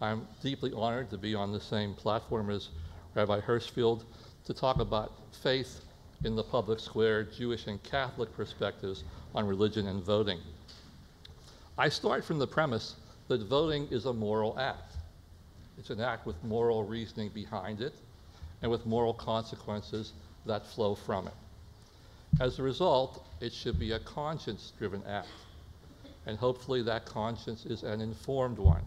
I'm deeply honored to be on the same platform as Rabbi Hirschfield to talk about faith in the public square, Jewish and Catholic perspectives on religion and voting. I start from the premise that voting is a moral act. It's an act with moral reasoning behind it and with moral consequences that flow from it. As a result, it should be a conscience-driven act, and hopefully that conscience is an informed one.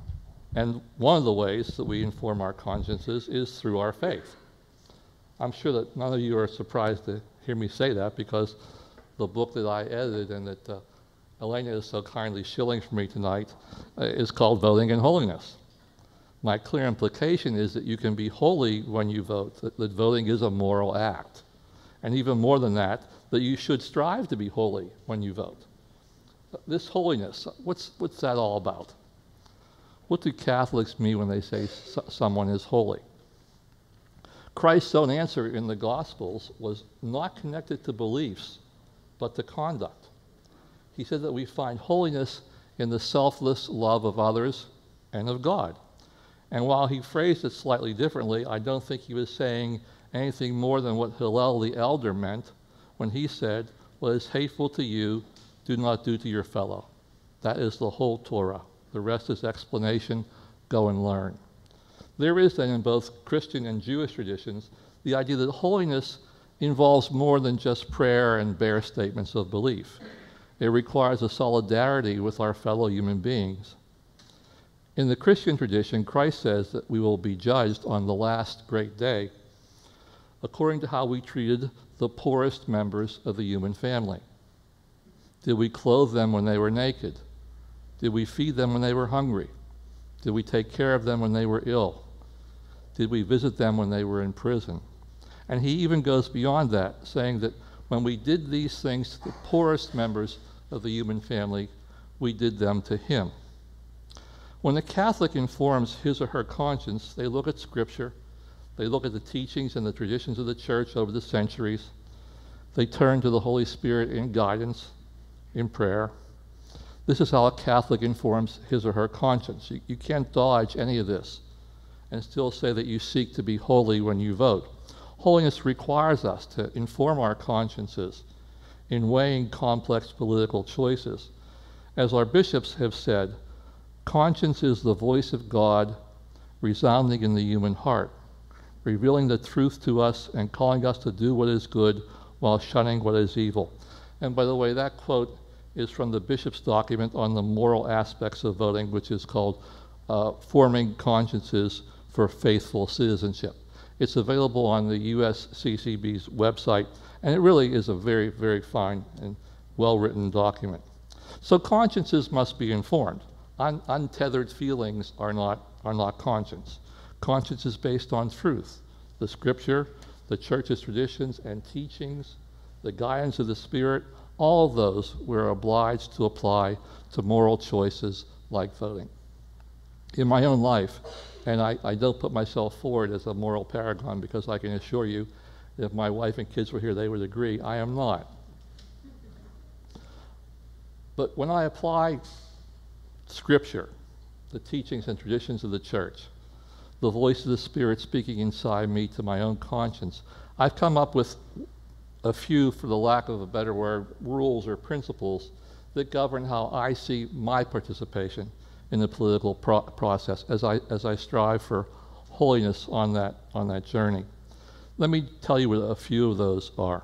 And one of the ways that we inform our consciences is through our faith. I'm sure that none of you are surprised to hear me say that, because the book that I edited and that Elena is so kindly shilling for me tonight is called Voting in Holiness. My clear implication is that you can be holy when you vote, that voting is a moral act. And even more than that, that you should strive to be holy when you vote. This holiness, what's that all about? What do Catholics mean when they say someone is holy? Christ's own answer in the Gospels was not connected to beliefs, but to conduct. He said that we find holiness in the selfless love of others and of God. And while he phrased it slightly differently, I don't think he was saying anything more than what Hillel the elder meant when he said, "What is hateful to you, do not do to your fellow." That is the whole Torah. The rest is explanation. Go and learn. There is then in both Christian and Jewish traditions the idea that holiness involves more than just prayer and bare statements of belief. It requires a solidarity with our fellow human beings. In the Christian tradition, Christ says that we will be judged on the last great day according to how we treated the poorest members of the human family. Did we clothe them when they were naked? Did we feed them when they were hungry? Did we take care of them when they were ill? Did we visit them when they were in prison? And he even goes beyond that, saying that when we did these things to the poorest members of the human family, we did them to him. When a Catholic informs his or her conscience, they look at Scripture, they look at the teachings and the traditions of the Church over the centuries, they turn to the Holy Spirit in guidance, in prayer. This is how a Catholic informs his or her conscience. You can't dodge any of this and still say that you seek to be holy when you vote. Holiness requires us to inform our consciences in weighing complex political choices. As our bishops have said, conscience is the voice of God resounding in the human heart, revealing the truth to us and calling us to do what is good while shunning what is evil. And by the way, that quote is from the bishop's document on the moral aspects of voting, which is called Forming Consciences for Faithful Citizenship. It's available on the USCCB's website, and it really is a very, very fine and well-written document. So consciences must be informed. Untethered feelings are not conscience. Conscience is based on truth, the Scripture, the Church's traditions and teachings, the guidance of the Spirit. All of those we're obliged to apply to moral choices like voting. In my own life, and I don't put myself forward as a moral paragon, because I can assure you, if my wife and kids were here, they would agree, I am not. But when I apply Scripture, the teachings and traditions of the Church, the voice of the Spirit speaking inside me to my own conscience, I've come up with a few, for the lack of a better word, rules or principles that govern how I see my participation in the political process as I strive for holiness on that journey. Let me tell you what a few of those are.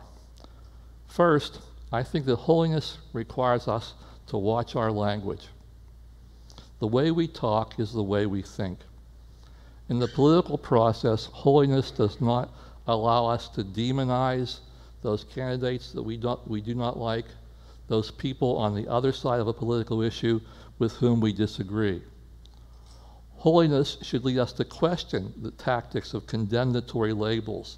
First, I think that holiness requires us to watch our language. The way we talk is the way we think. In the political process, holiness does not allow us to demonize those candidates that we do not like, those people on the other side of a political issue with whom we disagree. Holiness should lead us to question the tactics of condemnatory labels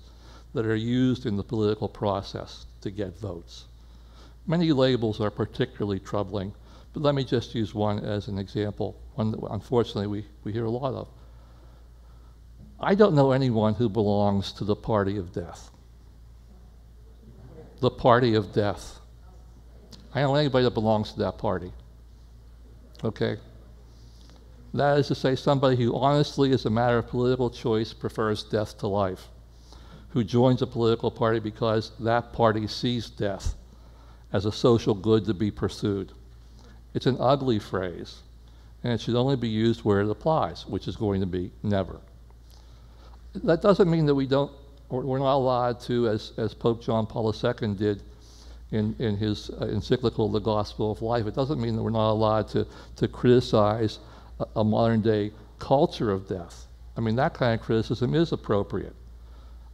that are used in the political process to get votes. Many labels are particularly troubling, but let me just use one as an example, one that unfortunately we hear a lot of. I don't know anyone who belongs to the party of death. The party of death. I don't know anybody that belongs to that party. Okay? That is to say, somebody who honestly, as a matter of political choice, prefers death to life, who joins a political party because that party sees death as a social good to be pursued. It's an ugly phrase, and it should only be used where it applies, which is going to be never. That doesn't mean that we're not allowed to, as Pope John Paul II did in his encyclical, The Gospel of Life, it doesn't mean that we're not allowed to criticize a modern day culture of death. I mean, that kind of criticism is appropriate.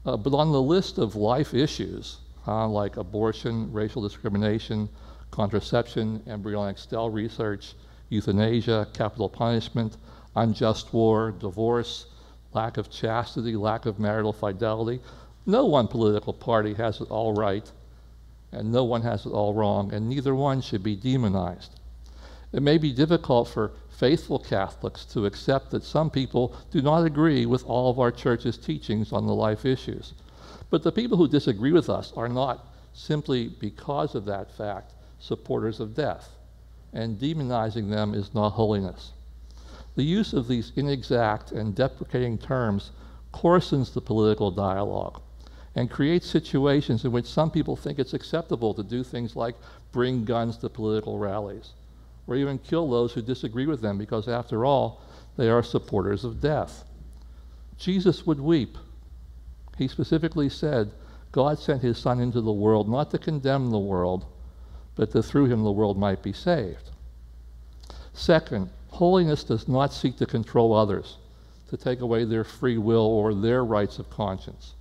But on the list of life issues, like abortion, racial discrimination, contraception, embryonic cell research, euthanasia, capital punishment, unjust war, divorce, lack of chastity, lack of marital fidelity, no one political party has it all right, and no one has it all wrong, and neither one should be demonized. It may be difficult for faithful Catholics to accept that some people do not agree with all of our church's teachings on the life issues. But the people who disagree with us are not, simply because of that fact, supporters of death, and demonizing them is not holiness. The use of these inexact and deprecating terms coarsens the political dialogue and creates situations in which some people think it's acceptable to do things like bring guns to political rallies, or even kill those who disagree with them because, after all, they are supporters of death. Jesus would weep. He specifically said, God sent his Son into the world not to condemn the world, but that through him the world might be saved. Second, holiness does not seek to control others, to take away their free will or their rights of conscience.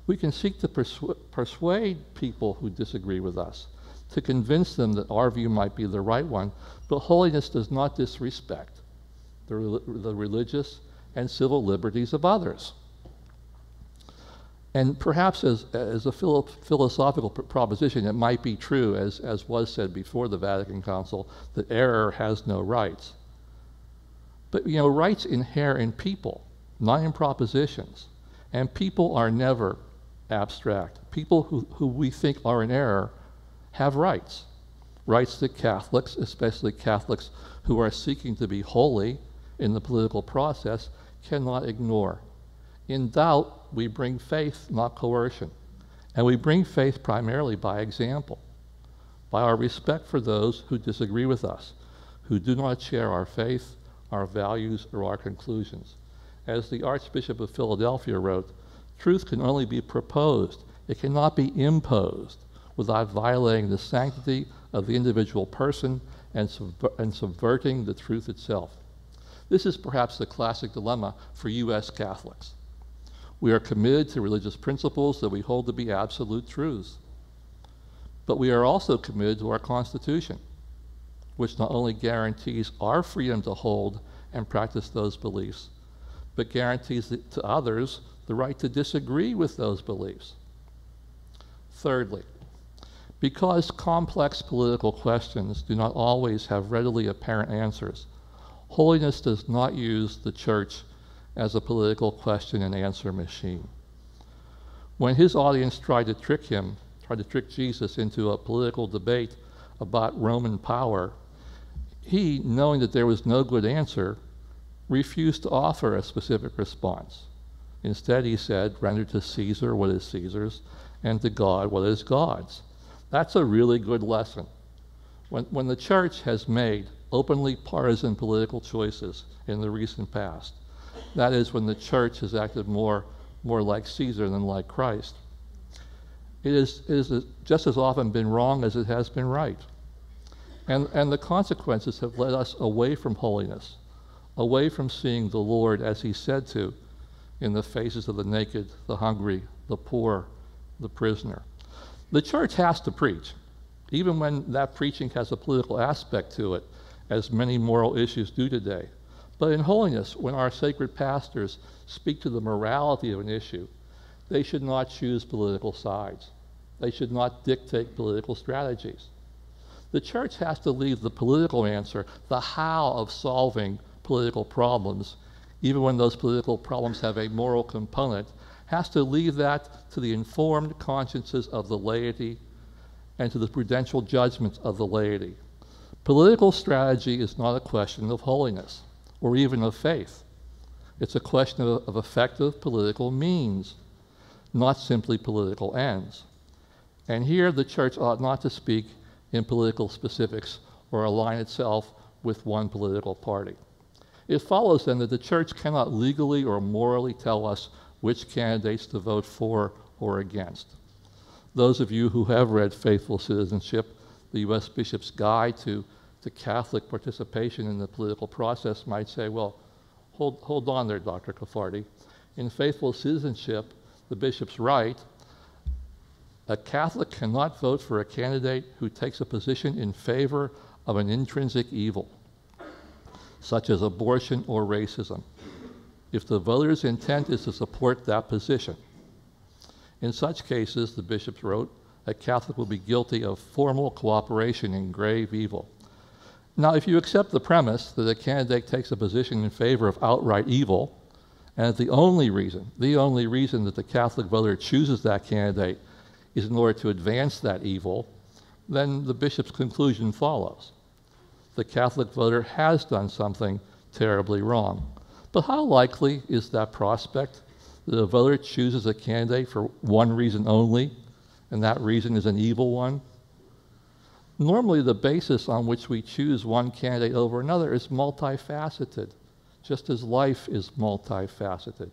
We can seek to persuade people who disagree with us, to convince them that our view might be the right one, but holiness does not disrespect the religious and civil liberties of others. And perhaps as a philosophical proposition, it might be true, as was said before the Vatican Council, that error has no rights. But rights inhere in people, not in propositions. And people are never abstract. People who we think are in error have rights. Rights that Catholics, especially Catholics who are seeking to be holy in the political process, cannot ignore. In doubt, we bring faith, not coercion. And we bring faith primarily by example, by our respect for those who disagree with us, who do not share our faith, our values, or our conclusions. As the Archbishop of Philadelphia wrote, truth can only be proposed. It cannot be imposed without violating the sanctity of the individual person and subverting the truth itself. This is perhaps the classic dilemma for U.S. Catholics. We are committed to religious principles that we hold to be absolute truths. But we are also committed to our Constitution, which not only guarantees our freedom to hold and practice those beliefs, but guarantees to others the right to disagree with those beliefs. Thirdly, because complex political questions do not always have readily apparent answers, holiness does not use the Church as a political question and answer machine. When his audience tried to trick Jesus into a political debate about Roman power, he, knowing that there was no good answer, refused to offer a specific response. Instead, he said, render to Caesar what is Caesar's, and to God what is God's. That's a really good lesson. When the Church has made openly partisan political choices in the recent past, that is, when the Church has acted more like Caesar than like Christ, it is just as often been wrong as it has been right. And the consequences have led us away from holiness, away from seeing the Lord as he said to in the faces of the naked, the hungry, the poor, the prisoner. The Church has to preach, even when that preaching has a political aspect to it, as many moral issues do today. But in holiness, when our sacred pastors speak to the morality of an issue, they should not choose political sides. They should not dictate political strategies. The Church has to leave the political answer, the how of solving political problems, even when those political problems have a moral component, has to leave that to the informed consciences of the laity and to the prudential judgments of the laity. Political strategy is not a question of holiness. or even of faith. It's a question of effective political means, not simply political ends. And here the church ought not to speak in political specifics or align itself with one political party. It follows then that the church cannot legally or morally tell us which candidates to vote for or against. Those of you who have read Faithful Citizenship, the U.S. Bishop's Guide to Catholic Participation in the Political Process, might say, well, hold on there, Dr. Carardi. In Faithful Citizenship, the bishop's right, a Catholic cannot vote for a candidate who takes a position in favor of an intrinsic evil, such as abortion or racism, if the voter's intent is to support that position. In such cases, the bishop wrote, a Catholic will be guilty of formal cooperation in grave evil. Now, if you accept the premise that a candidate takes a position in favor of outright evil, and that the only reason that the Catholic voter chooses that candidate is in order to advance that evil, then the bishop's conclusion follows. The Catholic voter has done something terribly wrong. But how likely is that prospect that a voter chooses a candidate for one reason only, and that reason is an evil one? Normally, the basis on which we choose one candidate over another is multifaceted, just as life is multifaceted.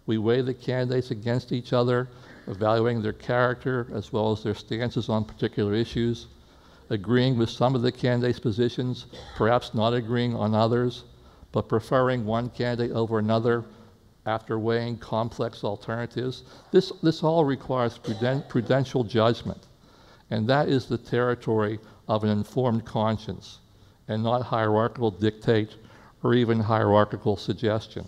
We weigh the candidates against each other, evaluating their character as well as their stances on particular issues, agreeing with some of the candidates' positions, perhaps not agreeing on others, but preferring one candidate over another after weighing complex alternatives. This all requires prudential judgment, and that is the territory of an informed conscience, and not hierarchical dictate or even hierarchical suggestion.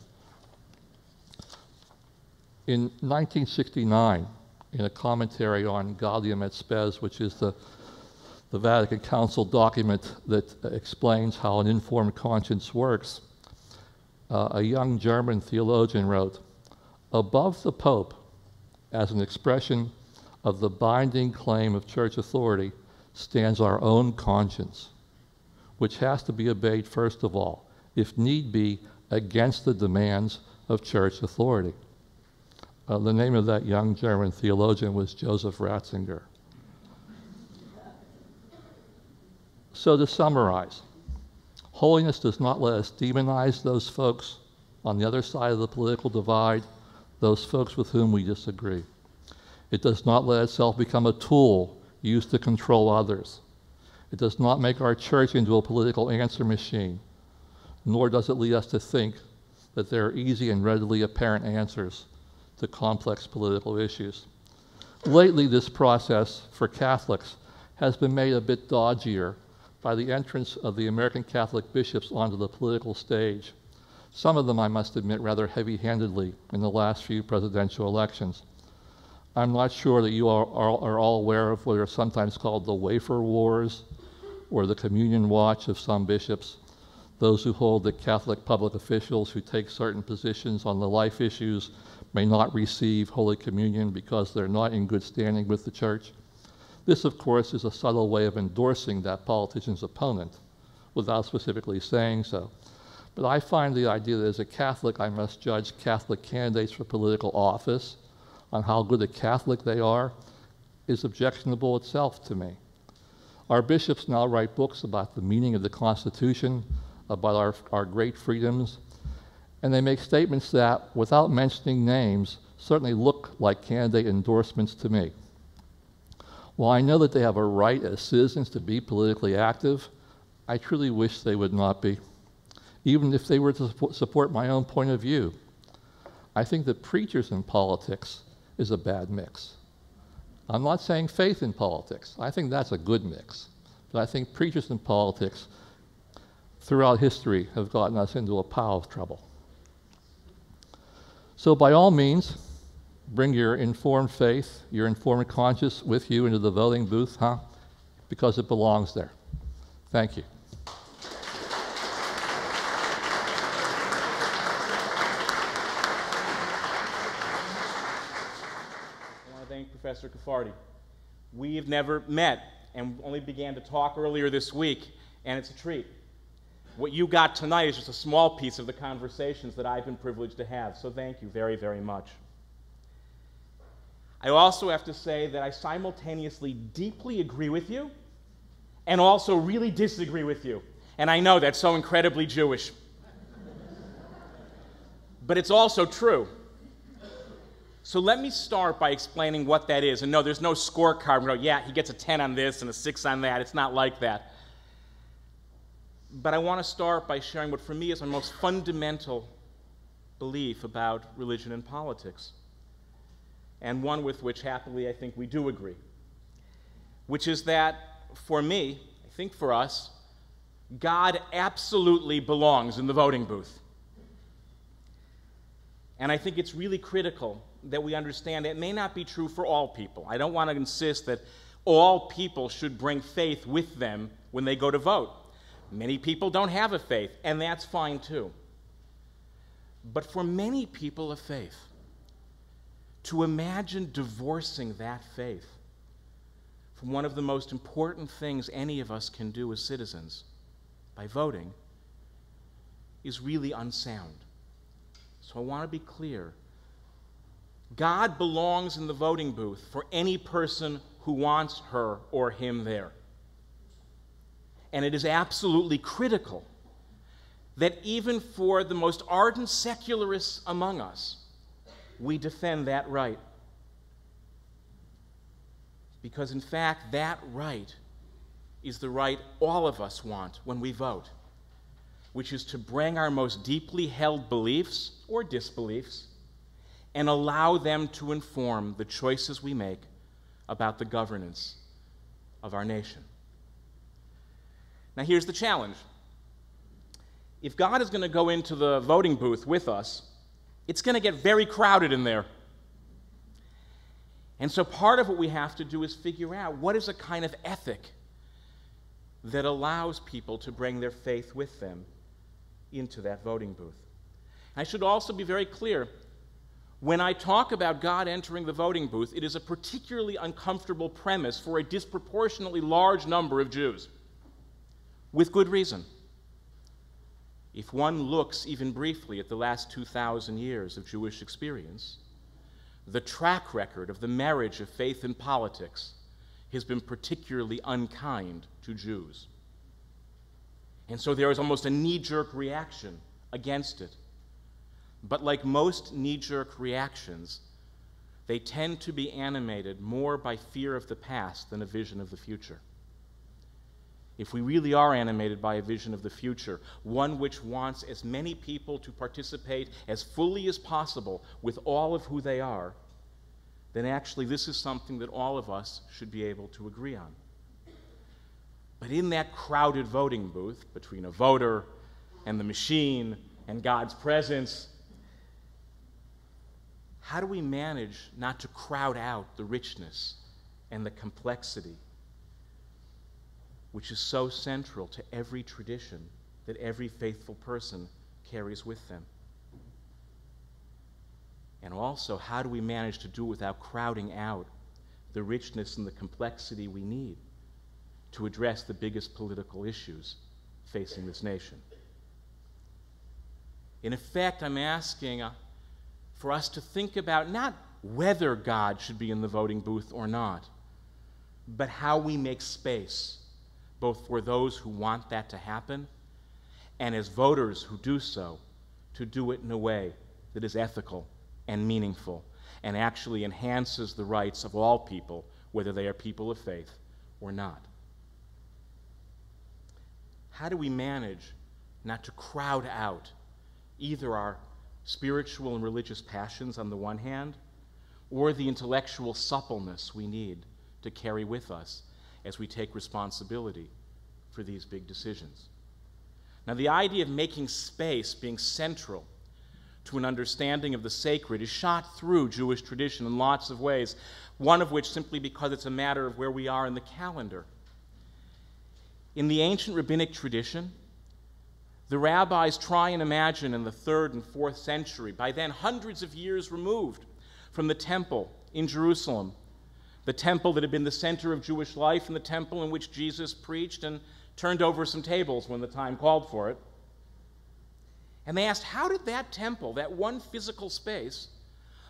In 1969, in a commentary on Gaudium et Spes, which is the Vatican Council document that explains how an informed conscience works, a young German theologian wrote, above the Pope, as an expression of the binding claim of church authority, stands our own conscience, which has to be obeyed first of all, if need be, against the demands of church authority. The name of that young German theologian was Joseph Ratzinger. So to summarize, holiness does not let us demonize those folks on the other side of the political divide, those folks with whom we disagree. It does not let itself become a tool used to control others. It does not make our church into a political answer machine, nor does it lead us to think that there are easy and readily apparent answers to complex political issues. Lately, this process for Catholics has been made a bit dodgier by the entrance of the American Catholic bishops onto the political stage, some of them, I must admit, rather heavy-handedly in the last few presidential elections. I'm not sure that you are all aware of what are sometimes called the wafer wars or the communion watch of some bishops, those who hold that Catholic public officials who take certain positions on the life issues may not receive Holy Communion because they're not in good standing with the church. This, of course, is a subtle way of endorsing that politician's opponent without specifically saying so. But I find the idea that as a Catholic, I must judge Catholic candidates for political office on how good a Catholic they are is objectionable itself to me. Our bishops now write books about the meaning of the Constitution, about our great freedoms, and they make statements that, without mentioning names, certainly look like candidate endorsements to me. While I know that they have a right as citizens to be politically active, I truly wish they would not be, even if they were to support my own point of view. I think that preachers in politics is a bad mix. I'm not saying faith in politics. I think that's a good mix. But I think preachers in politics throughout history have gotten us into a pile of trouble. So by all means, bring your informed faith, your informed conscience with you into the voting booth, because it belongs there. Thank you. I want to thank Professor Carardi. We have never met and only began to talk earlier this week, and it's a treat. what you got tonight is just a small piece of the conversations that I've been privileged to have. So thank you very, very much. I also have to say that I simultaneously deeply agree with you and also really disagree with you. And I know that's so incredibly Jewish. But it's also true. So let me start by explaining what that is. And no, there's no scorecard. We go, yeah, he gets a 10 on this and a 6 on that. It's not like that. But I want to start by sharing what for me is my most fundamental belief about religion and politics, and one with which happily I think we do agree, which is that for me, I think for us, God absolutely belongs in the voting booth. And I think it's really critical that we understand that it may not be true for all people. I don't want to insist that all people should bring faith with them when they go to vote. Many people don't have a faith, and that's fine too. But for many people of faith, to imagine divorcing that faith from one of the most important things any of us can do as citizens, by voting, is really unsound. So I want to be clear. God belongs in the voting booth for any person who wants her or him there. And it is absolutely critical that even for the most ardent secularists among us, we defend that right. Because in fact, that right is the right all of us want when we vote, which is to bring our most deeply held beliefs or disbeliefs and allow them to inform the choices we make about the governance of our nation. Now here's the challenge. If God is going to go into the voting booth with us, it's going to get very crowded in there. And so part of what we have to do is figure out what is a kind of ethic that allows people to bring their faith with them into that voting booth. I should also be very clear. When I talk about God entering the voting booth, it is a particularly uncomfortable premise for a disproportionately large number of Jews, with good reason. If one looks even briefly at the last 2,000 years of Jewish experience, the track record of the marriage of faith and politics has been particularly unkind to Jews. And so there is almost a knee-jerk reaction against it. But like most knee-jerk reactions, they tend to be animated more by fear of the past than a vision of the future. If we really are animated by a vision of the future, one which wants as many people to participate as fully as possible with all of who they are, then actually this is something that all of us should be able to agree on. But in that crowded voting booth, between a voter and the machine and God's presence, how do we manage not to crowd out the richness and the complexity which is so central to every tradition that every faithful person carries with them? And also, how do we manage to do it without crowding out the richness and the complexity we need to address the biggest political issues facing this nation? In effect, I'm asking for us to think about not whether God should be in the voting booth or not, but how we make space, both for those who want that to happen and as voters who do so, to do it in a way that is ethical and meaningful and actually enhances the rights of all people, whether they are people of faith or not. How do we manage not to crowd out either our spiritual and religious passions on the one hand, or the intellectual suppleness we need to carry with us as we take responsibility for these big decisions? Now, the idea of making space being central to an understanding of the sacred is shot through Jewish tradition in lots of ways, one of which simply because it's a matter of where we are in the calendar. In the ancient rabbinic tradition, the rabbis try and imagine in the 3rd and 4th century, by then hundreds of years removed from the temple in Jerusalem, the temple that had been the center of Jewish life and the temple in which Jesus preached and turned over some tables when the time called for it. And they asked, how did that temple, that one physical space,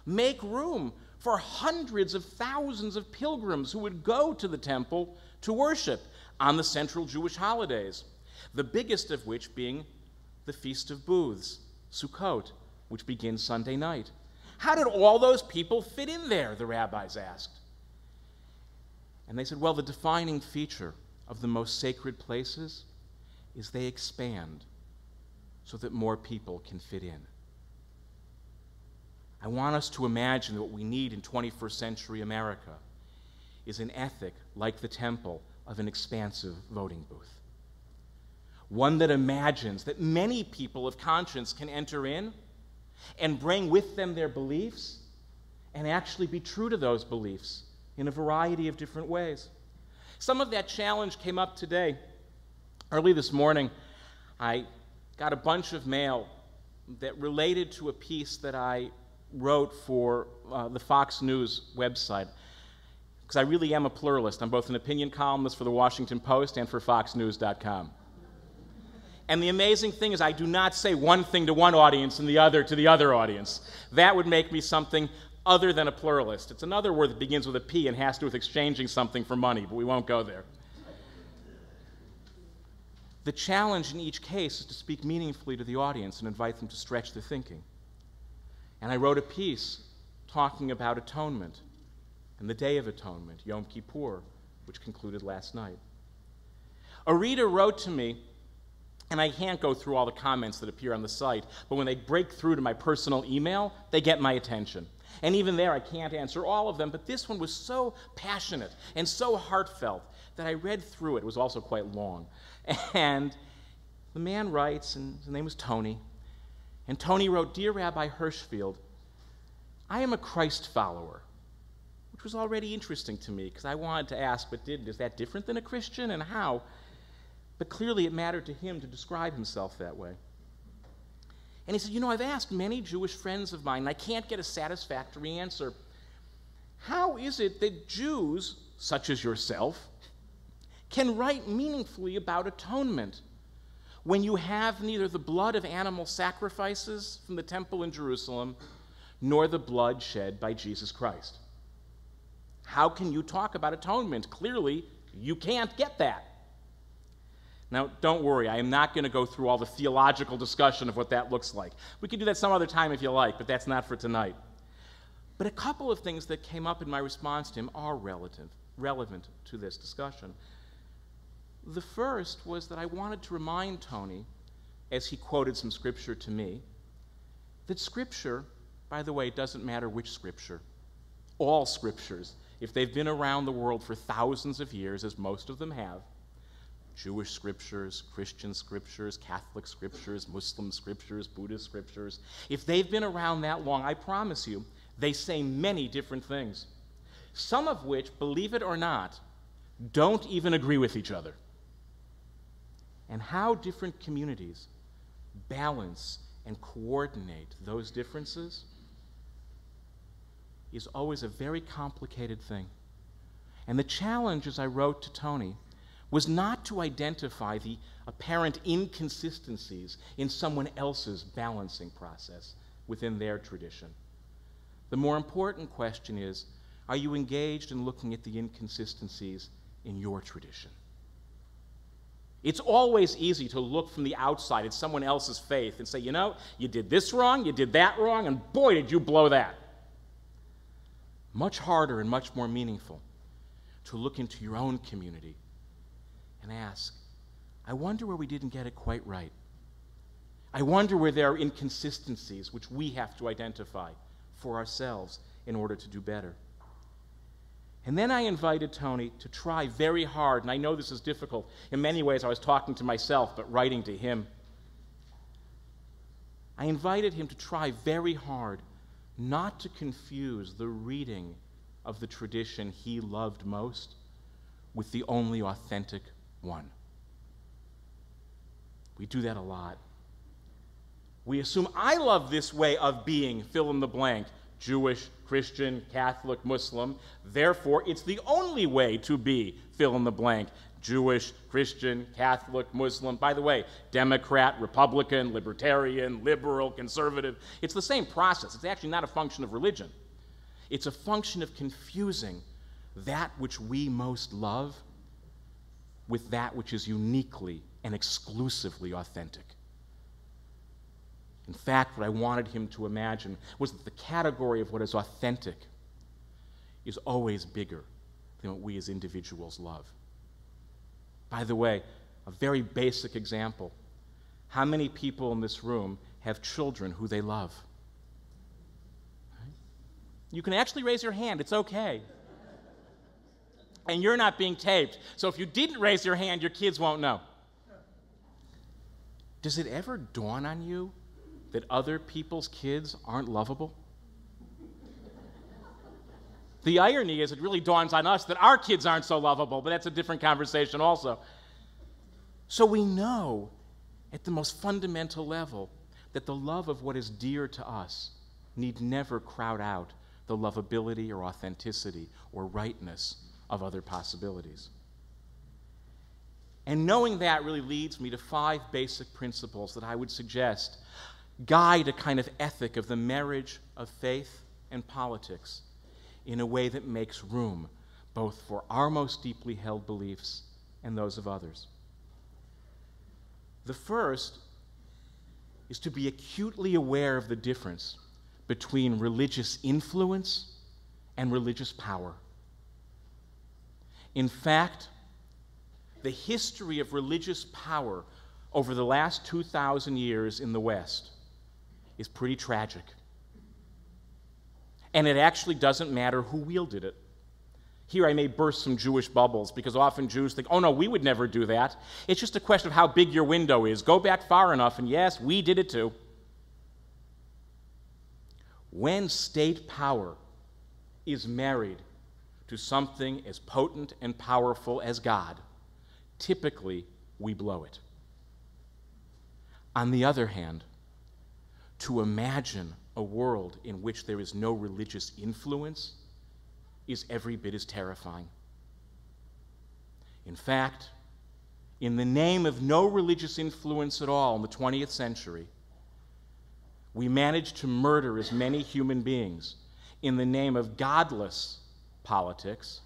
make room for hundreds of thousands of pilgrims who would go to the temple to worship on the central Jewish holidays, the biggest of which being the Feast of Booths, Sukkot, which begins Sunday night? How did all those people fit in there, the rabbis asked. And they said, well, the defining feature of the most sacred places is they expand so that more people can fit in. I want us to imagine that what we need in 21st century America is an ethic like the temple of an expansive voting booth. One that imagines that many people of conscience can enter in and bring with them their beliefs and actually be true to those beliefs in a variety of different ways. Some of that challenge came up today. Early this morning, I got a bunch of mail that related to a piece that I wrote for the Fox News website, because I really am a pluralist. I'm both an opinion columnist for the Washington Post and for FoxNews.com. And the amazing thing is I do not say one thing to one audience and the other to the other audience. That would make me something other than a pluralist. It's another word that begins with a P and has to do with exchanging something for money, but we won't go there. The challenge in each case is to speak meaningfully to the audience and invite them to stretch their thinking. And I wrote a piece talking about atonement and the Day of Atonement, Yom Kippur, which concluded last night. A reader wrote to me, and I can't go through all the comments that appear on the site, but when they break through to my personal email, they get my attention. And even there, I can't answer all of them, but this one was so passionate and so heartfelt that I read through it. It was also quite long. And the man writes, and his name was Tony, and Tony wrote, "Dear Rabbi Hirschfield, I am a Christ follower," which was already interesting to me because I wanted to ask, but is that different than a Christian, and how? But clearly it mattered to him to describe himself that way. And he said, I've asked many Jewish friends of mine, and I can't get a satisfactory answer. How is it that Jews, such as yourself, can write meaningfully about atonement when you have neither the blood of animal sacrifices from the temple in Jerusalem nor the blood shed by Jesus Christ? How can you talk about atonement? Clearly, you can't get that. Now, don't worry, I am not going to go through all the theological discussion of what that looks like. We can do that some other time if you like, but that's not for tonight. But a couple of things that came up in my response to him are relevant to this discussion. The first was that I wanted to remind Tony, as he quoted some scripture to me, that scripture, by the way, doesn't matter which scripture. All scriptures, if they've been around the world for thousands of years, as most of them have, Jewish scriptures, Christian scriptures, Catholic scriptures, Muslim scriptures, Buddhist scriptures, if they've been around that long, I promise you, they say many different things, some of which, believe it or not, don't even agree with each other. And how different communities balance and coordinate those differences is always a very complicated thing. And the challenge, as I wrote to Tony, was not to identify the apparent inconsistencies in someone else's balancing process within their tradition. The more important question is, are you engaged in looking at the inconsistencies in your tradition? It's always easy to look from the outside at someone else's faith and say, you did this wrong, you did that wrong, and boy, did you blow that. Much harder and much more meaningful to look into your own community and ask, I wonder where we didn't get it quite right. I wonder where there are inconsistencies which we have to identify for ourselves in order to do better. And then I invited Tony to try very hard, and I know this is difficult. In many ways, I was talking to myself, but writing to him. I invited him to try very hard not to confuse the reading of the tradition he loved most with the only authentic one. We do that a lot. We assume I love this way of being, fill in the blank, Jewish, Christian, Catholic, Muslim, therefore it's the only way to be, fill in the blank, Jewish, Christian, Catholic, Muslim. By the way, Democrat, Republican, Libertarian, liberal, conservative. It's the same process. It's actually not a function of religion. It's a function of confusing that which we most love with that which is uniquely and exclusively authentic. In fact, what I wanted him to imagine was that the category of what is authentic is always bigger than what we as individuals love. By the way, a very basic example. How many people in this room have children who they love? Right? You can actually raise your hand. It's okay. And you're not being taped. So if you didn't raise your hand, your kids won't know. Does it ever dawn on you that other people's kids aren't lovable? The irony is it really dawns on us that our kids aren't so lovable, but that's a different conversation also. So we know at the most fundamental level that the love of what is dear to us need never crowd out the lovability or authenticity or rightness of other possibilities. And knowing that really leads me to 5 basic principles that I would suggest guide a kind of ethic of the marriage of faith and politics in a way that makes room both for our most deeply held beliefs and those of others. The first is to be acutely aware of the difference between religious influence and religious power. In fact, the history of religious power over the last 2,000 years in the West is pretty tragic. And it actually doesn't matter who wielded it. Here I may burst some Jewish bubbles, because often Jews think, oh no, we would never do that. It's just a question of how big your window is. Go back far enough, and yes, we did it too. When state power is married to something as potent and powerful as God, typically we blow it. On the other hand, to imagine a world in which there is no religious influence is every bit as terrifying. In fact, in the name of no religious influence at all in the 20th century, we managed to murder as many human beings in the name of godless politics,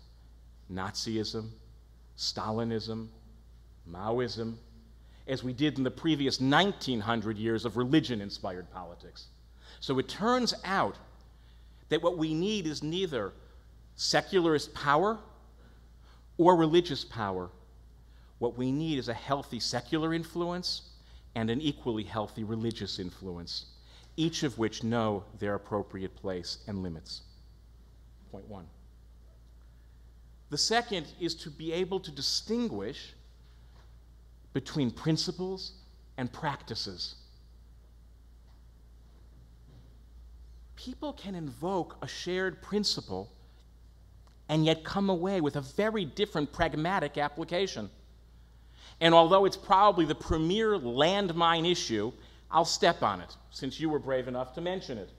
Nazism, Stalinism, Maoism, as we did in the previous 1900 years of religion-inspired politics. So it turns out that what we need is neither secularist power or religious power. What we need is a healthy secular influence and an equally healthy religious influence, each of which know their appropriate place and limits. Point 1. The second is to be able to distinguish between principles and practices. People can invoke a shared principle and yet come away with a very different pragmatic application. And although it's probably the premier landmine issue, I'll step on it, since you were brave enough to mention it.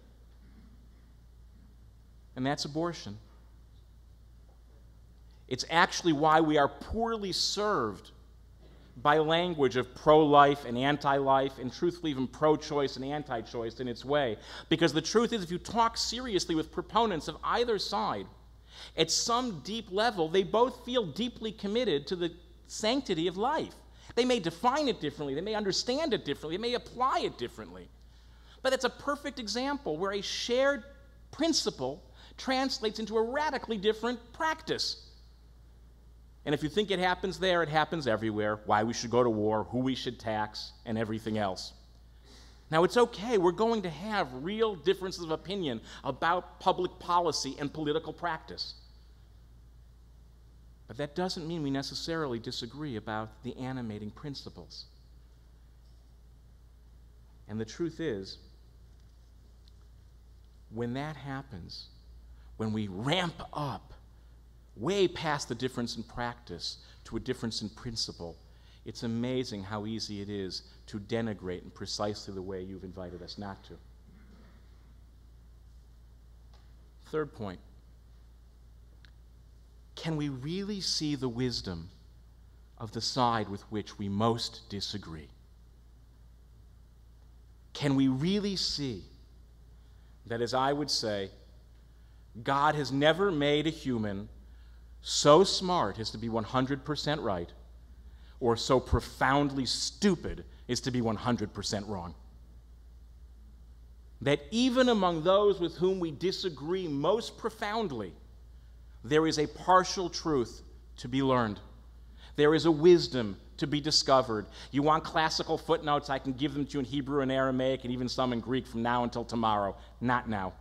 And that's abortion. It's actually why we are poorly served by language of pro-life and anti-life, and truthfully even pro-choice and anti-choice in its way. Because the truth is, if you talk seriously with proponents of either side, at some deep level, they both feel deeply committed to the sanctity of life. They may define it differently, they may understand it differently, they may apply it differently. But it's a perfect example where a shared principle translates into a radically different practice. And if you think it happens there, it happens everywhere. Why we should go to war, who we should tax, and everything else. Now, it's okay. We're going to have real differences of opinion about public policy and political practice. But that doesn't mean we necessarily disagree about the animating principles. And the truth is, when that happens, when we ramp up way past the difference in practice to a difference in principle, it's amazing how easy it is to denigrate in precisely the way you've invited us not to. Third point. Can we really see the wisdom of the side with which we most disagree? Can we really see that, as I would say, God has never made a human so smart as to be 100% right, or so profoundly stupid as to be 100% wrong? That even among those with whom we disagree most profoundly, there is a partial truth to be learned. There is a wisdom to be discovered. You want classical footnotes, I can give them to you in Hebrew and Aramaic and even some in Greek from now until tomorrow. Not now.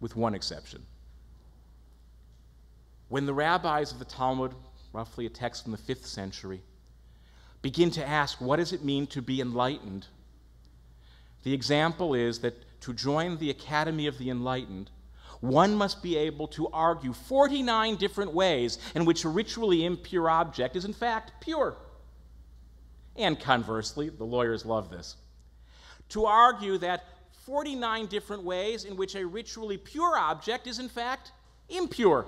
With one exception. When the rabbis of the Talmud, roughly a text from the 5th century, begin to ask, what does it mean to be enlightened? The example is that to join the Academy of the Enlightened, one must be able to argue 49 different ways in which a ritually impure object is in fact pure. And conversely, the lawyers love this, to argue that 49 different ways in which a ritually pure object is in fact impure.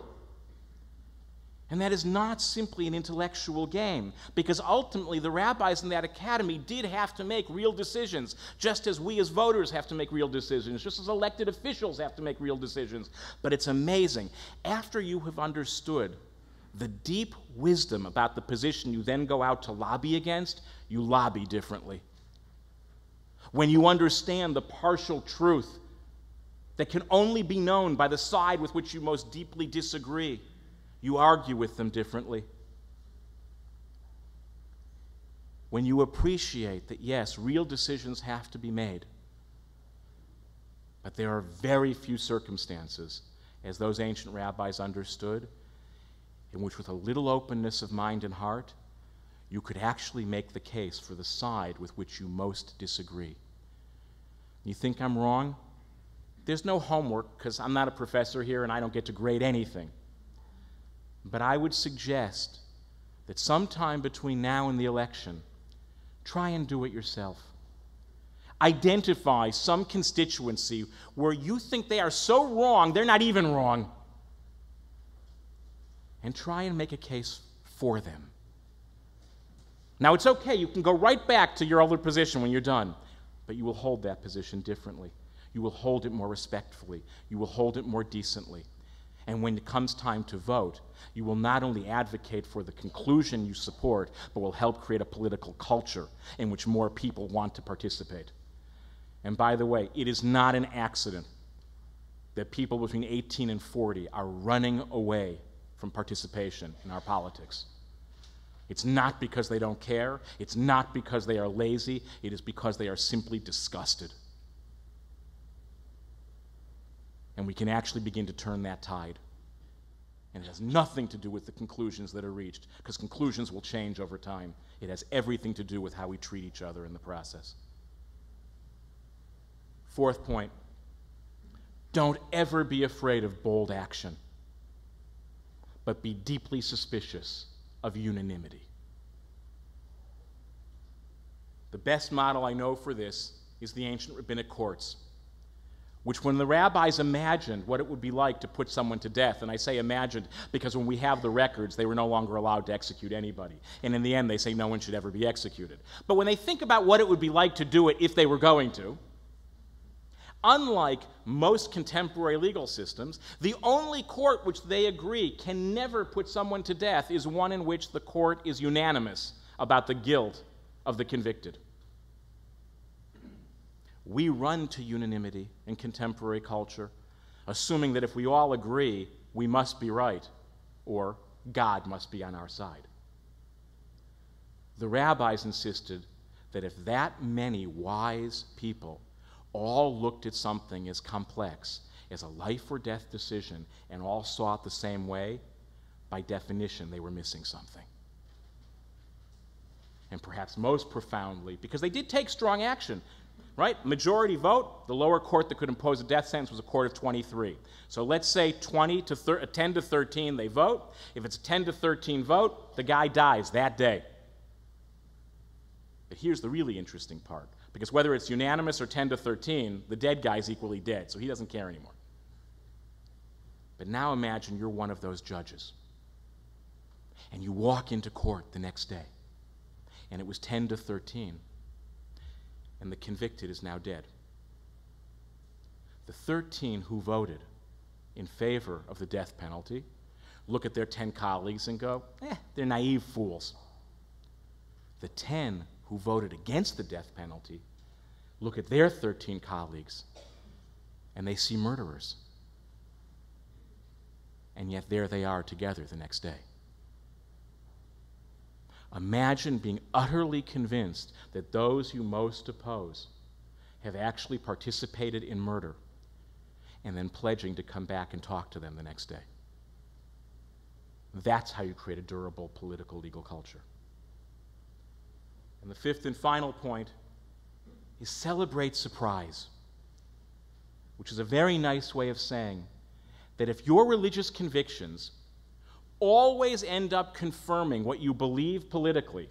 And that is not simply an intellectual game, because ultimately the rabbis in that academy did have to make real decisions, just as we as voters have to make real decisions, just as elected officials have to make real decisions. But it's amazing. After you have understood the deep wisdom about the position you then go out to lobby against, you lobby differently. When you understand the partial truth that can only be known by the side with which you most deeply disagree, you argue with them differently. When you appreciate that, yes, real decisions have to be made, but there are very few circumstances, as those ancient rabbis understood, in which with a little openness of mind and heart, you could actually make the case for the side with which you most disagree. You think I'm wrong? There's no homework, because I'm not a professor here and I don't get to grade anything. But I would suggest that sometime between now and the election, try and do it yourself. Identify some constituency where you think they are so wrong, they're not even wrong. And try and make a case for them. Now, it's okay. You can go right back to your other position when you're done. But you will hold that position differently. You will hold it more respectfully. You will hold it more decently. And when it comes time to vote, you will not only advocate for the conclusion you support, but will help create a political culture in which more people want to participate. And by the way, it is not an accident that people between 18 and 40 are running away from participation in our politics. It's not because they don't care. It's not because they are lazy. It is because they are simply disgusted. And we can actually begin to turn that tide. And it has nothing to do with the conclusions that are reached, because conclusions will change over time. It has everything to do with how we treat each other in the process. Fourth point, don't ever be afraid of bold action, but be deeply suspicious of unanimity. The best model I know for this is the ancient rabbinic courts, which when the rabbis imagined what it would be like to put someone to death, and I say imagined because when we have the records, they were no longer allowed to execute anybody. And in the end, they say no one should ever be executed. But when they think about what it would be like to do it if they were going to, unlike most contemporary legal systems, the only court which they agree can never put someone to death is one in which the court is unanimous about the guilt of the convicted. We run to unanimity in contemporary culture, assuming that if we all agree, we must be right, or God must be on our side. The rabbis insisted that if that many wise people all looked at something as complex as a life or death decision and all saw it the same way, by definition, they were missing something. And perhaps most profoundly, because they did take strong action, right? Majority vote, the lower court that could impose a death sentence was a court of 23. So let's say 10 to 13 they vote. If it's a 10 to 13 vote, the guy dies that day. But here's the really interesting part, because whether it's unanimous or 10 to 13, the dead guy's equally dead, so he doesn't care anymore. But now imagine you're one of those judges. And you walk into court the next day, and it was 10-13, and the convicted is now dead. The 13 who voted in favor of the death penalty look at their 10 colleagues and go, they're naive fools. The 10 who voted against the death penalty look at their 13 colleagues and they see murderers. And yet there they are together the next day. Imagine being utterly convinced that those you most oppose have actually participated in murder and then pledging to come back and talk to them the next day. That's how you create a durable political legal culture. And the fifth and final point is celebrate surprise, which is a very nice way of saying that if your religious convictions always end up confirming what you believe politically,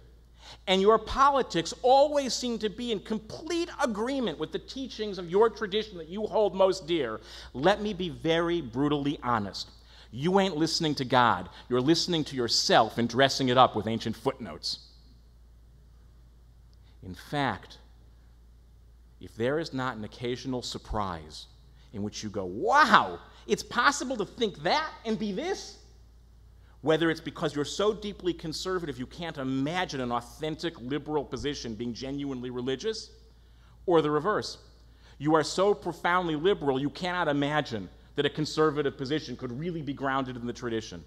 and your politics always seem to be in complete agreement with the teachings of your tradition that you hold most dear, let me be very brutally honest. You ain't listening to God. You're listening to yourself and dressing it up with ancient footnotes. In fact, if there is not an occasional surprise in which you go, wow, it's possible to think that and be this, whether it's because you're so deeply conservative you can't imagine an authentic liberal position being genuinely religious, or the reverse. You are so profoundly liberal you cannot imagine that a conservative position could really be grounded in the tradition.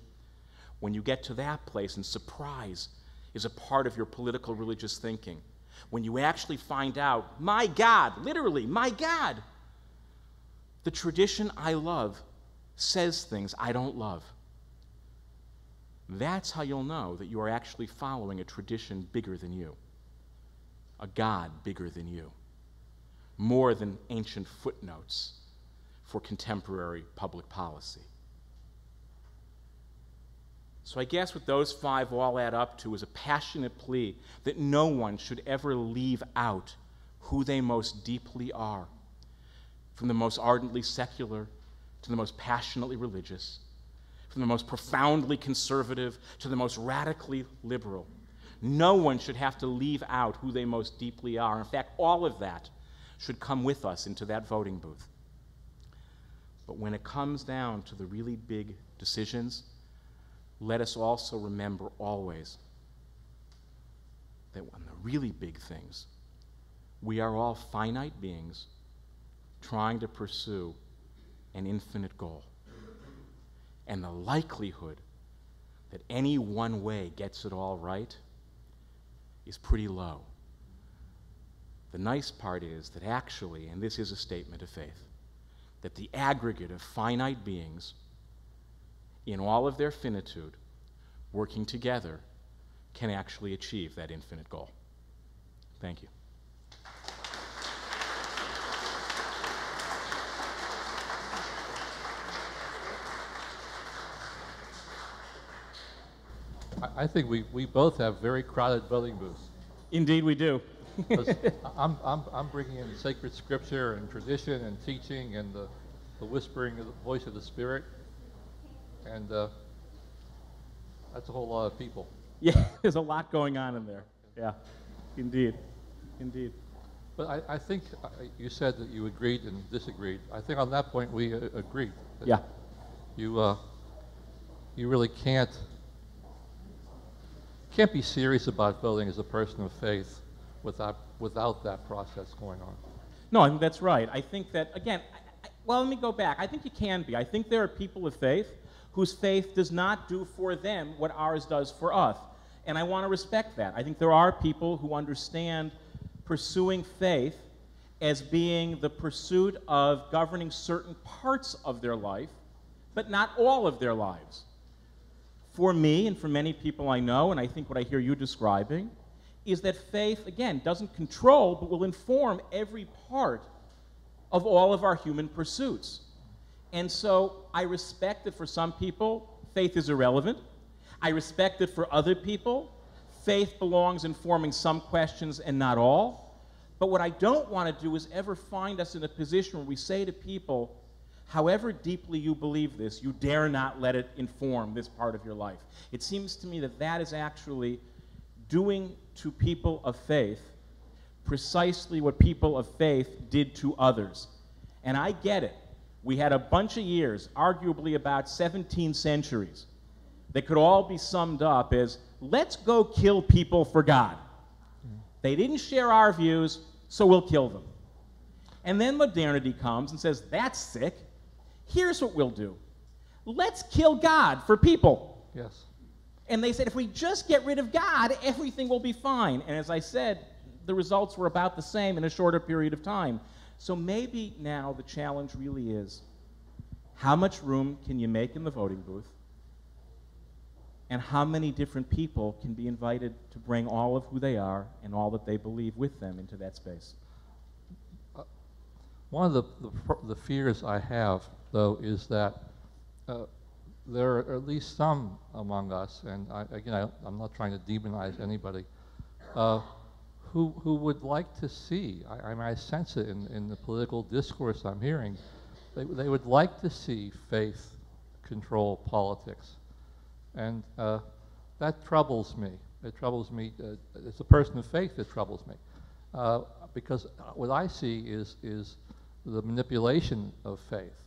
When you get to that place, and surprise is a part of your political religious thinking, when you actually find out, my God, literally, my God, the tradition I love says things I don't love. That's how you'll know that you are actually following a tradition bigger than you, a God bigger than you, more than ancient footnotes for contemporary public policy. So I guess what those five all add up to is a passionate plea that no one should ever leave out who they most deeply are, from the most ardently secular to the most passionately religious, from the most profoundly conservative to the most radically liberal. No one should have to leave out who they most deeply are. In fact, all of that should come with us into that voting booth. But when it comes down to the really big decisions, let us also remember always that on the really big things, we are all finite beings trying to pursue an infinite goal. And the likelihood that any one way gets it all right is pretty low. The nice part is that actually, and this is a statement of faith, that the aggregate of finite beings in all of their finitude working together can actually achieve that infinite goal. Thank you. I think we both have very crowded voting booths. Indeed we do. I'm bringing in sacred scripture and tradition and teaching and the whispering of the voice of the Spirit, and that's a whole lot of people. Yeah, there's a lot going on in there. Yeah, indeed, indeed. But I think you said that you agreed and disagreed. I think on that point we agreed. Yeah. You really can't be serious about voting as a person of faith without that process going on. No, I think that's right. I think that, again, well, let me go back. I think you can be. I think there are people of faith whose faith does not do for them what ours does for us. And I want to respect that. I think there are people who understand pursuing faith as being the pursuit of governing certain parts of their life, but not all of their lives. For me, and for many people I know, and I think what I hear you describing, is that faith, again, doesn't control, but will inform every part of all of our human pursuits. And so I respect that for some people, faith is irrelevant. I respect that for other people, faith belongs in forming some questions and not all. But what I don't want to do is ever find us in a position where we say to people, however deeply you believe this, you dare not let it inform this part of your life. It seems to me that that is actually doing to people of faith precisely what people of faith did to others. And I get it. We had a bunch of years, arguably about 17 centuries, that could all be summed up as, let's go kill people for God. They didn't share our views, so we'll kill them. And then modernity comes and says, that's sick. Here's what we'll do. Let's kill God for people. Yes. And they said, if we just get rid of God, everything will be fine. And as I said, the results were about the same in a shorter period of time. So maybe now the challenge really is, how much room can you make in the voting booth? And how many different people can be invited to bring all of who they are and all that they believe with them into that space? One of the fears I have, though, is that there are at least some among us, and I'm not trying to demonize anybody, who would like to see, I sense it in the political discourse I'm hearing, they would like to see faith control politics. And that troubles me. It troubles me. It's a person of faith that troubles me. Because what I see is the manipulation of faith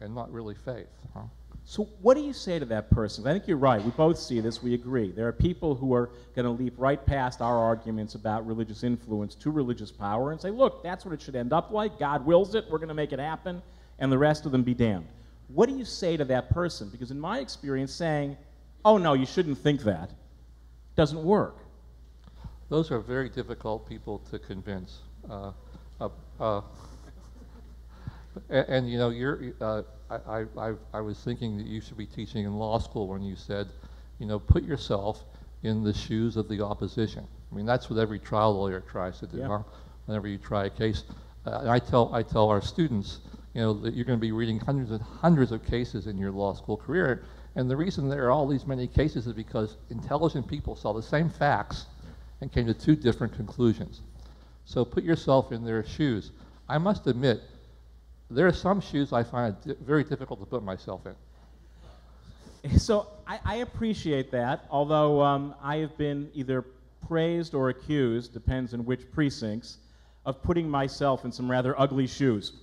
and not really faith. Huh? So what do you say to that person? I think you're right. We both see this. We agree. There are people who are going to leap right past our arguments about religious influence to religious power and say, look, that's what it should end up like. God wills it. We're going to make it happen. And the rest of them be damned. What do you say to that person? Because in my experience, saying, oh, no, you shouldn't think that, doesn't work. Those are very difficult people to convince. And you know, I was thinking that you should be teaching in law school when you said, you know, put yourself in the shoes of the opposition. I mean, that's what every trial lawyer tries to do, yeah. Huh? Whenever you try a case. And I tell our students, you know, that you're going to be reading hundreds and hundreds of cases in your law school career. And the reason there are all these many cases is because intelligent people saw the same facts and came to two different conclusions. So put yourself in their shoes. I must admit, there are some shoes I find it very difficult to put myself in. So I appreciate that, although I have been either praised or accused, depends on which precincts, of putting myself in some rather ugly shoes.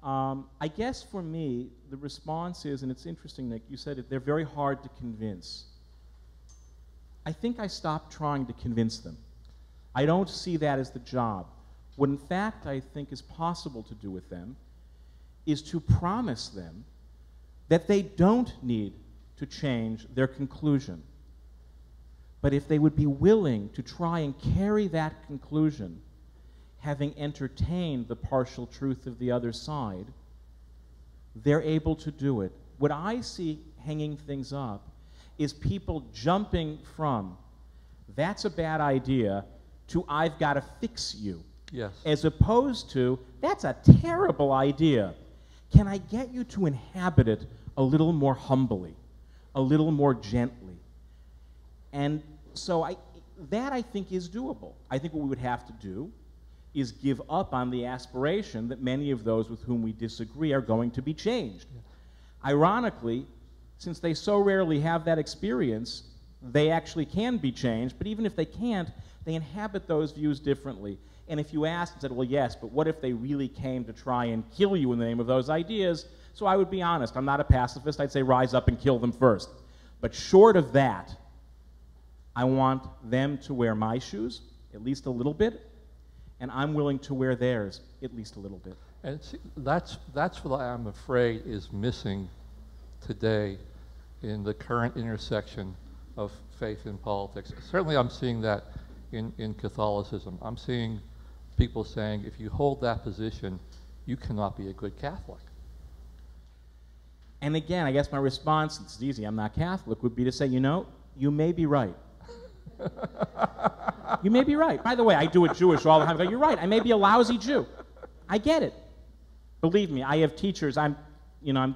I guess for me, the response is, and it's interesting, Nick, you said it, they're very hard to convince. I think I stopped trying to convince them. I don't see that as the job. What in fact I think is possible to do with them is to promise them that they don't need to change their conclusion. But if they would be willing to try and carry that conclusion, having entertained the partial truth of the other side, they're able to do it. What I see hanging things up is people jumping from, that's a bad idea, to I've got to fix you. Yes. As opposed to, that's a terrible idea. Can I get you to inhabit it a little more humbly, a little more gently? And so that I think is doable. I think what we would have to do is give up on the aspiration that many of those with whom we disagree are going to be changed. Yeah. Ironically, since they so rarely have that experience, they actually can be changed, but even if they can't, they inhabit those views differently. And if you asked and said, well, yes, but what if they really came to try and kill you in the name of those ideas? So I would be honest, I'm not a pacifist, I'd say rise up and kill them first. But short of that, I want them to wear my shoes, at least a little bit, and I'm willing to wear theirs, at least a little bit. And see, that's what I'm afraid is missing today in the current intersection of faith and politics. Certainly I'm seeing that in Catholicism. I'm seeing people saying, if you hold that position, you cannot be a good Catholic. And again, I guess my response, it's easy, I'm not Catholic, would be to say, you know, you may be right. You may be right. By the way, I do it Jewish all the time. You're right, I may be a lousy Jew. I get it. Believe me, I have teachers, I'm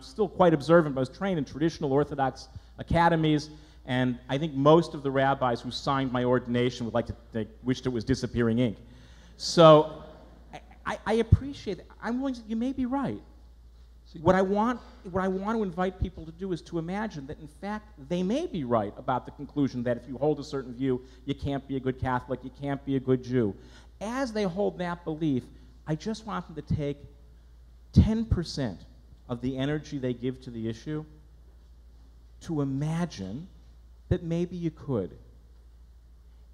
still quite observant, but I was trained in traditional Orthodox academies, and I think most of the rabbis who signed my ordination would like to, they wished it was disappearing ink. So I appreciate that. I'm willing to, you may be right. What I want to invite people to do is to imagine that, in fact, they may be right about the conclusion that if you hold a certain view, you can't be a good Catholic, you can't be a good Jew. As they hold that belief, I just want them to take 10% of the energy they give to the issue to imagine that maybe you could.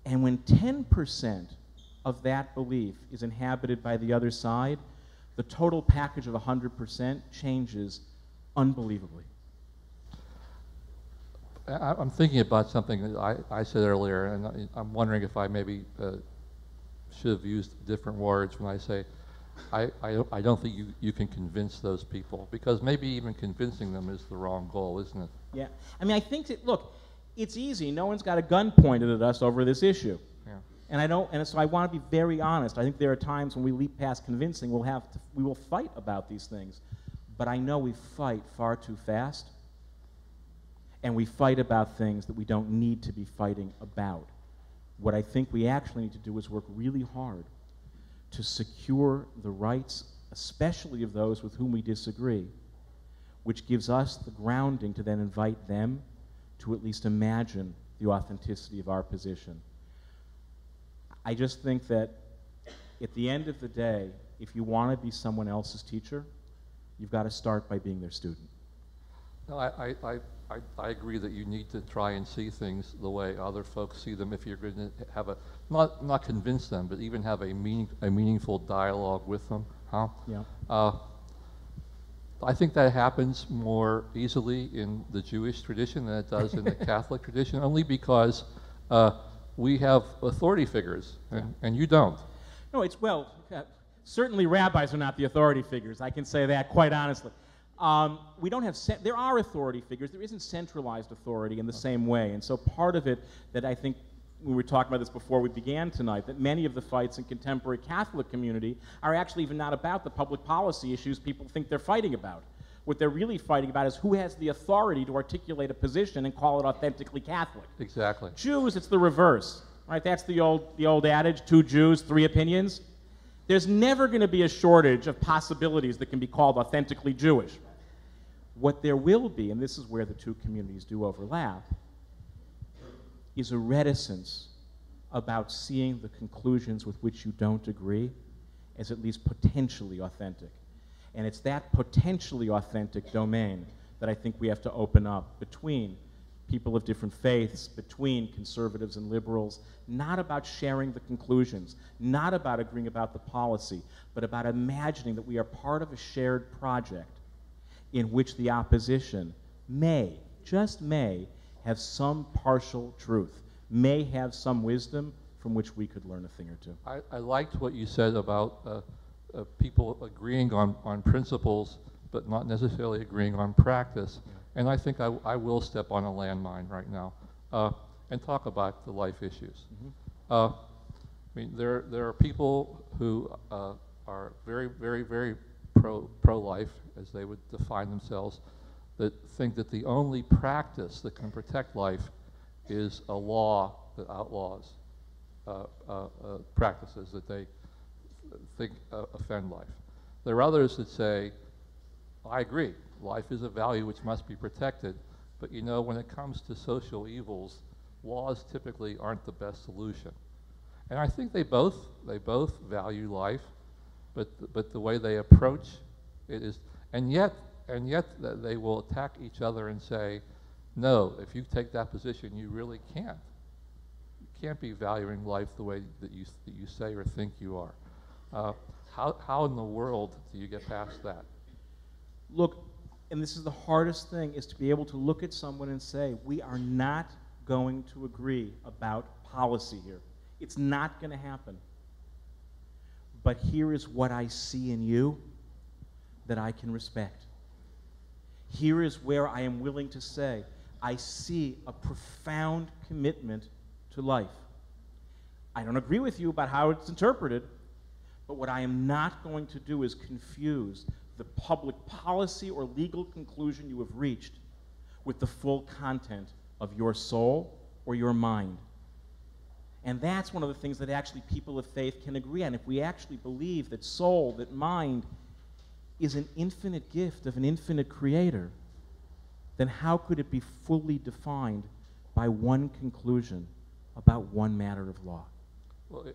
And when 10% of that belief is inhabited by the other side, the total package of 100% changes unbelievably. I'm thinking about something that I said earlier, and I'm wondering if I maybe should have used different words when I say I don't think you can convince those people, because maybe even convincing them is the wrong goal, isn't it? Yeah. I mean, I think that, look, it's easy. No one's got a gun pointed at us over this issue. Yeah. And so I want to be very honest. I think there are times when we leap past convincing, we will fight about these things. But I know we fight far too fast, and we fight about things that we don't need to be fighting about. What I think we actually need to do is work really hard to secure the rights, especially of those with whom we disagree, which gives us the grounding to then invite them to at least imagine the authenticity of our position. I just think that at the end of the day, if you want to be someone else's teacher, you've got to start by being their student. No, I agree that you need to try and see things the way other folks see them if you're going to have a, not convince them, but even have a meaningful dialogue with them. Huh? Yeah. I think that happens more easily in the Jewish tradition than it does in the Catholic tradition, only because we have authority figures, and you don't. No, certainly rabbis are not the authority figures. I can say that quite honestly. We don't have, there are authority figures. There isn't centralized authority in the same way. And so part of it that I think, we were talking about this before we began tonight, that many of the fights in contemporary Catholic community are actually even not about the public policy issues people think they're fighting about. What they're really fighting about is who has the authority to articulate a position and call it authentically Catholic. Exactly. Jews, it's the reverse. Right? That's the old adage, 2 Jews, 3 opinions. There's never going to be a shortage of possibilities that can be called authentically Jewish. What there will be, and this is where the two communities do overlap, is a reticence about seeing the conclusions with which you don't agree as at least potentially authentic. And it's that potentially authentic domain that I think we have to open up between people of different faiths, between conservatives and liberals, not about sharing the conclusions, not about agreeing about the policy, but about imagining that we are part of a shared project in which the opposition may, just may, have some partial truth, may have some wisdom from which we could learn a thing or two. I liked what you said about people agreeing on principles, but not necessarily agreeing on practice. Yeah. And I think I will step on a landmine right now and talk about the life issues. Mm-hmm. I mean, there are people who are very, very, very pro-life, as they would define themselves, that think that the only practice that can protect life is a law that outlaws practices that they think offend life. There are others that say, I agree, life is a value which must be protected, but you know, when it comes to social evils, laws typically aren't the best solution. And I think they both value life, but the way they approach it is, and yet they will attack each other and say, no, if you take that position, you really can't. You can't be valuing life the way that you say or think you are. How in the world do you get past that? Look, and this is the hardest thing, is to be able to look at someone and say, we are not going to agree about policy here. It's not going to happen. But here is what I see in you that I can respect. Here is where I am willing to say, I see a profound commitment to life. I don't agree with you about how it's interpreted, but what I am not going to do is confuse the public policy or legal conclusion you have reached with the full content of your soul or your mind. And that's one of the things that actually people of faith can agree on. If we actually believe that soul, that mind is an infinite gift of an infinite creator, then how could it be fully defined by one conclusion about one matter of law? Well,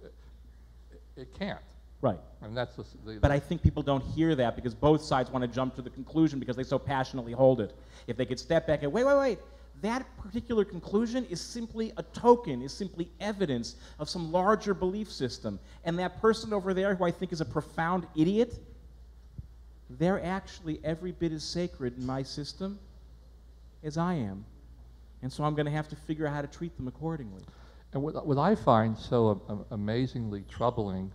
it can't. Right. And that's But I think people don't hear that because both sides want to jump to the conclusion because they so passionately hold it. If they could step back and wait, that particular conclusion is simply a token, is simply evidence of some larger belief system. And that person over there who I think is a profound idiot, they're actually every bit as sacred in my system as I am. And so I'm going to have to figure out how to treat them accordingly. And what I find so amazingly troubling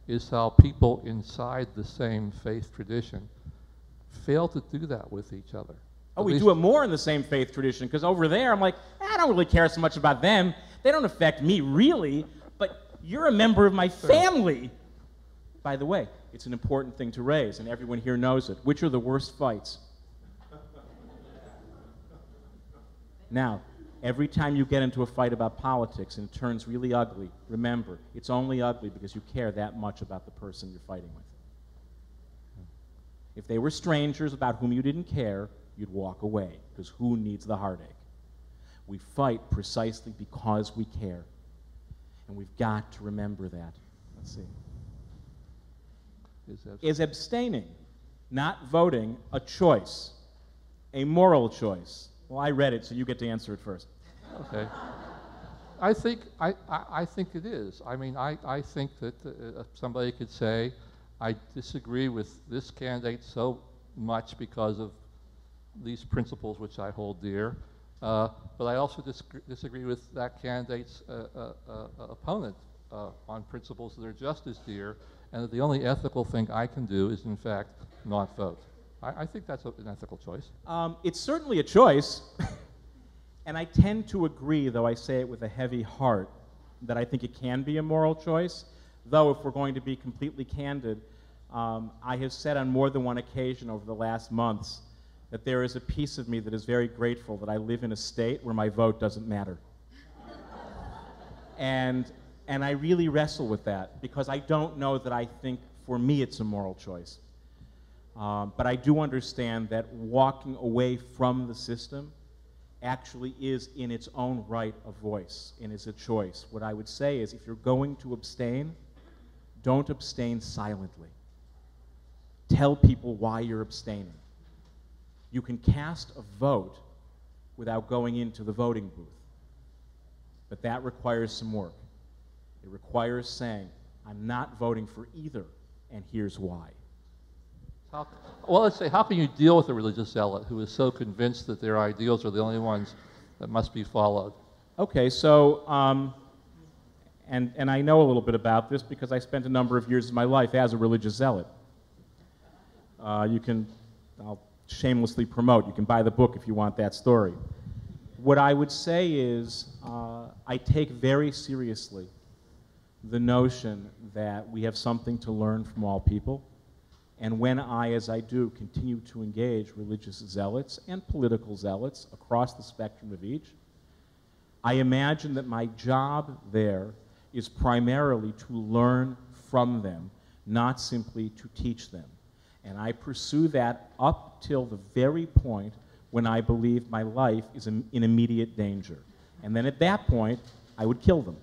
is how people inside the same faith tradition fail to do that with each other. Oh, we do it more in the same faith tradition, because over there I'm like, I don't really care so much about them. They don't affect me really, but you're a member of my family. By the way, it's an important thing to raise, and everyone here knows it. Which are the worst fights? Now, every time you get into a fight about politics and it turns really ugly, remember, it's only ugly because you care that much about the person you're fighting with. If they were strangers about whom you didn't care, you'd walk away, because who needs the heartache? We fight precisely because we care, and we've got to remember that. Let's see. Is abstaining, not voting, a choice, a moral choice? Well, I read it, so you get to answer it first. Okay. I think it is. I mean, I think that somebody could say, I disagree with this candidate so much because of these principles which I hold dear, but I also disagree with that candidate's opponent on principles that are just as dear, and that the only ethical thing I can do is, in fact, not vote. I think that's an ethical choice. It's certainly a choice, and I tend to agree, though I say it with a heavy heart, that I think it can be a moral choice, though if we're going to be completely candid, I have said on more than one occasion over the last months that there is a piece of me that is very grateful that I live in a state where my vote doesn't matter. And I really wrestle with that, because I don't know that I think, for me, it's a moral choice. But I do understand that walking away from the system actually is, in its own right, a voice, and is a choice. What I would say is, if you're going to abstain, don't abstain silently. Tell people why you're abstaining. You can cast a vote without going into the voting booth, but that requires some work. It requires saying, I'm not voting for either, and here's why. Well, let's say, how can you deal with a religious zealot who is so convinced that their ideals are the only ones that must be followed? Okay, so, and I know a little bit about this because I spent a number of years of my life as a religious zealot. I'll shamelessly promote, you can buy the book if you want that story. What I would say is, I take very seriously the notion that we have something to learn from all people. And when I, as I do, continue to engage religious zealots and political zealots across the spectrum of each, I imagine that my job there is primarily to learn from them, not simply to teach them. And I pursue that up till the very point when I believe my life is in immediate danger. And then at that point, I would kill them.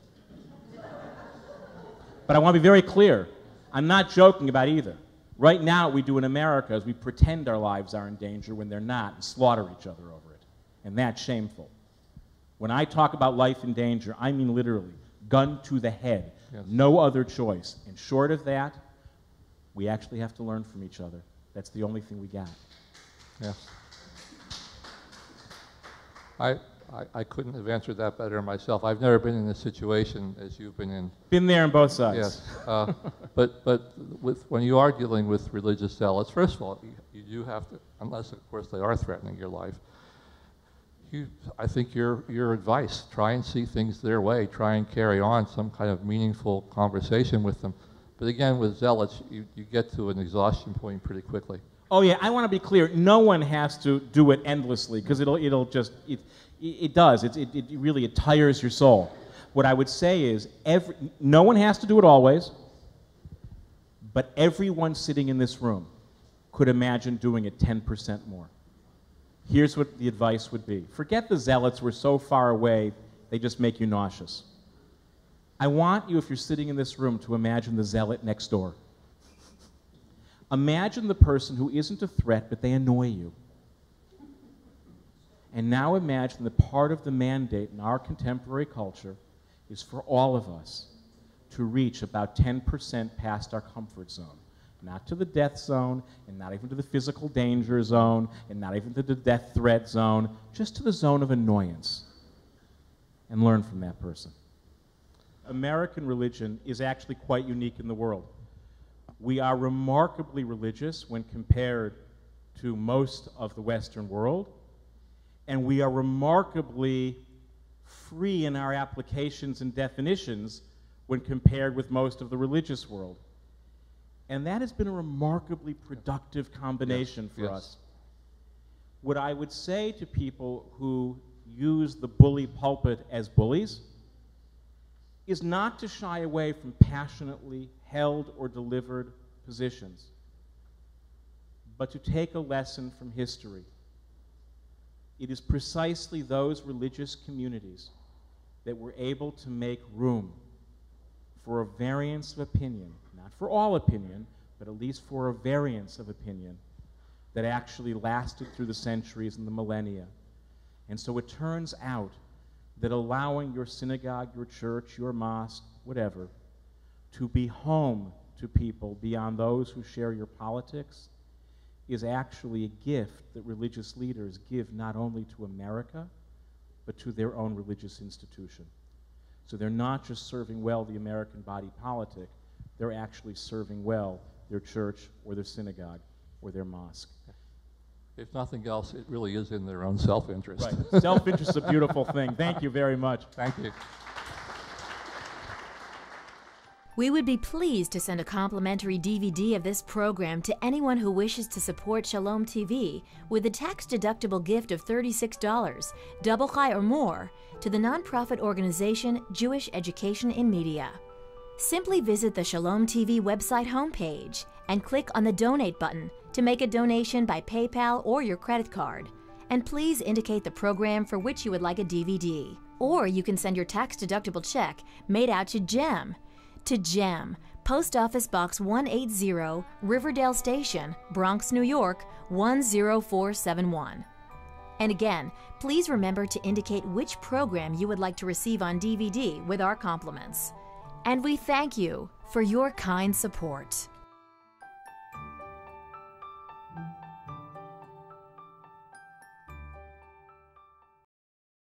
But I want to be very clear, I'm not joking about either. Right now, what we do in America is we pretend our lives are in danger when they're not and slaughter each other over it. And that's shameful. When I talk about life in danger, I mean literally, gun to the head, yes. No other choice. And short of that, we actually have to learn from each other. That's the only thing we got. Yes. I couldn't have answered that better myself. I've never been in a situation as you've been in. Been there on both sides. Yes. But when you are dealing with religious zealots, first of all, you do have to, unless of course they are threatening your life, I think your advice, try and see things their way, try and carry on some kind of meaningful conversation with them. But again, with zealots, you get to an exhaustion point pretty quickly. Oh yeah, I want to be clear. No one has to do it endlessly, because it does. It really tires your soul. What I would say is, no one has to do it always, but everyone sitting in this room could imagine doing it 10% more. Here's what the advice would be. Forget the zealots, we're so far away, they just make you nauseous. I want you, if you're sitting in this room, to imagine the zealot next door. Imagine the person who isn't a threat, but they annoy you. And now imagine that part of the mandate in our contemporary culture is for all of us to reach about 10% past our comfort zone. Not to the death zone, and not even to the physical danger zone, and not even to the death threat zone, just to the zone of annoyance. And learn from that person. American religion is actually quite unique in the world. We are remarkably religious when compared to most of the Western world, and we are remarkably free in our applications and definitions when compared with most of the religious world. And that has been a remarkably productive combination for us. What I would say to people who use the bully pulpit as bullies is not to shy away from passionately held or delivered positions, but to take a lesson from history. It is precisely those religious communities that were able to make room for a variance of opinion, not for all opinion, but at least for a variance of opinion that actually lasted through the centuries and the millennia. And so it turns out that allowing your synagogue, your church, your mosque, whatever, to be home to people beyond those who share your politics is actually a gift that religious leaders give not only to America, but to their own religious institution. So they're not just serving well the American body politic, they're actually serving well their church or their synagogue or their mosque. If nothing else, it really is in their own self-interest. Right. Self-interest is a beautiful thing. Thank you very much. Thank you. We would be pleased to send a complimentary DVD of this program to anyone who wishes to support Shalom TV with a tax-deductible gift of $36, double chai or more, to the nonprofit organization Jewish Education in Media. Simply visit the Shalom TV website homepage and click on the Donate button to make a donation by PayPal or your credit card. And please indicate the program for which you would like a DVD. Or you can send your tax-deductible check made out to GEM. To GEM, Post Office Box 180, Riverdale Station, Bronx, New York, 10471. And again, please remember to indicate which program you would like to receive on DVD with our compliments. And we thank you for your kind support.